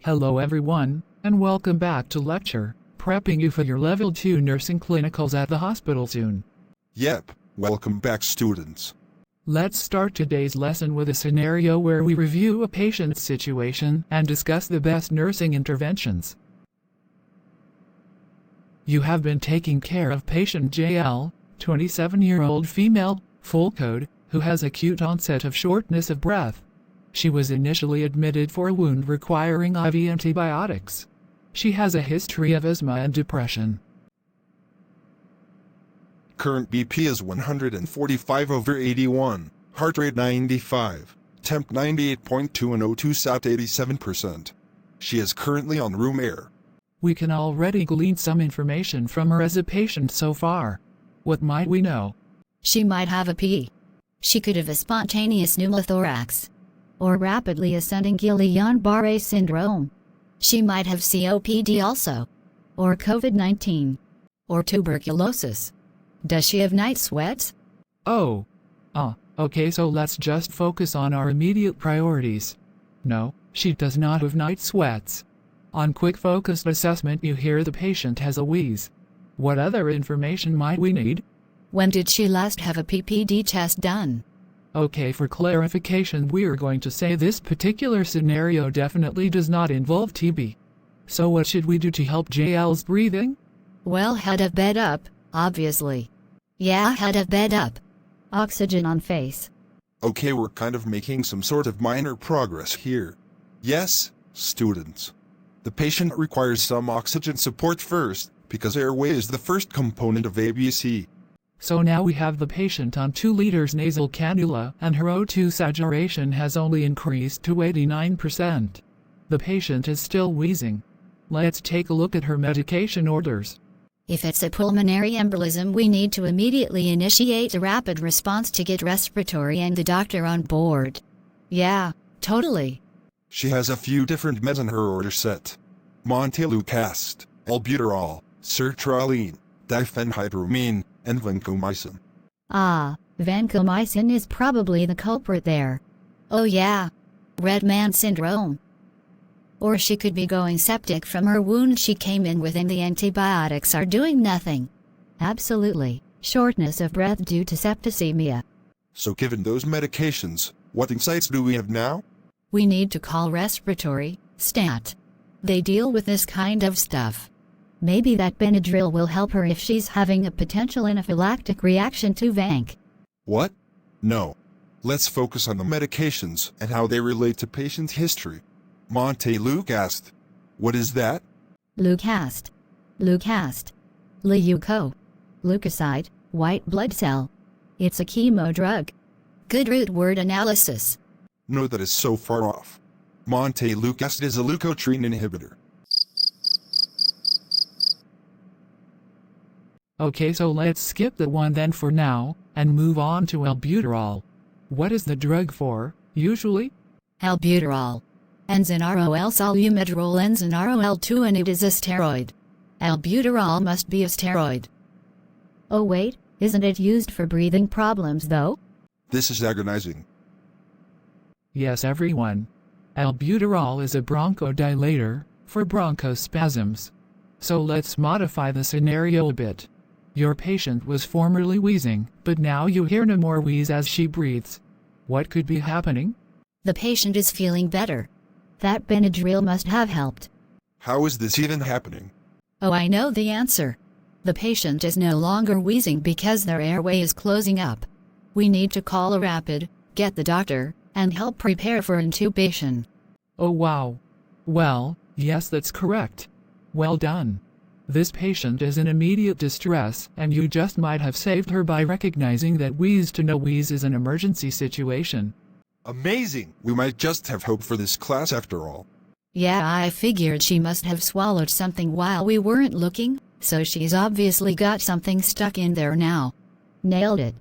Hello everyone, and welcome back to lecture, prepping you for your Level 2 nursing clinicals at the hospital soon. Yep, welcome back students. Let's start today's lesson with a scenario where we review a patient's situation and discuss the best nursing interventions. You have been taking care of patient JL, 27-year-old female, full code, who has acute onset of shortness of breath. She was initially admitted for a wound requiring IV antibiotics. She has a history of asthma and depression. Current BP is 145/81, heart rate 95, temp 98.2 and O2 sat 87%. She is currently on room air. We can already glean some information from her as a patient so far. What might we know? She might have a P. She could have a spontaneous pneumothorax or rapidly ascending Guillain-Barré syndrome. She might have COPD also, or COVID-19, or tuberculosis. Does she have night sweats? Okay, so let's just focus on our immediate priorities. No, she does not have night sweats. On quick focused assessment you hear the patient has a wheeze. What other information might we need? When did she last have a PPD test done? Okay, for clarification we're going to say this particular scenario definitely does not involve TB. So what should we do to help JL's breathing? Well, head of bed up, obviously. Yeah, head of bed up. Oxygen on face. Okay, we're kind of making some sort of minor progress here. Yes, students. The patient requires some oxygen support first, because airway is the first component of ABC. So now we have the patient on 2 liters nasal cannula and her O2 saturation has only increased to 89%. The patient is still wheezing. Let's take a look at her medication orders. If it's a pulmonary embolism, we need to immediately initiate a rapid response to get respiratory and the doctor on board. Yeah, totally. She has a few different meds in her order set. Montelukast, albuterol, sertraline, diphenhydramine, and vancomycin. Vancomycin is probably the culprit there. Oh yeah, red man syndrome. Or she could be going septic from her wound she came in with and the antibiotics are doing nothing. Absolutely, shortness of breath due to septicemia. So given those medications, what insights do we have now? We need to call respiratory, stat. They deal with this kind of stuff. Maybe that Benadryl will help her if she's having a potential anaphylactic reaction to Vanc. What? No. Let's focus on the medications and how they relate to patient history. Montelukast. What is that? Leucast. Leucast. Leukocyte, white blood cell. It's a chemo drug. Good root word analysis. No, that is so far off. Montelukast is a leukotriene inhibitor. Okay, so let's skip that one then for now, and move on to albuterol. What is the drug for, usually? Albuterol. Enzanarol solumedrol enzanarol-2 and it is a steroid. Albuterol must be a steroid. Oh wait, isn't it used for breathing problems though? This is agonizing. Yes everyone. Albuterol is a bronchodilator, for bronchospasms. So let's modify the scenario a bit. Your patient was formerly wheezing, but now you hear no more wheeze as she breathes. What could be happening? The patient is feeling better. That Benadryl must have helped. How is this even happening? Oh, I know the answer. The patient is no longer wheezing because their airway is closing up. We need to call a rapid, get the doctor, and help prepare for intubation. Oh wow. Well, yes that's correct. Well done. This patient is in immediate distress and you just might have saved her by recognizing that wheeze to no wheeze is an emergency situation. Amazing! We might just have hope for this class after all. Yeah, I figured she must have swallowed something while we weren't looking, so she's obviously got something stuck in there now. Nailed it.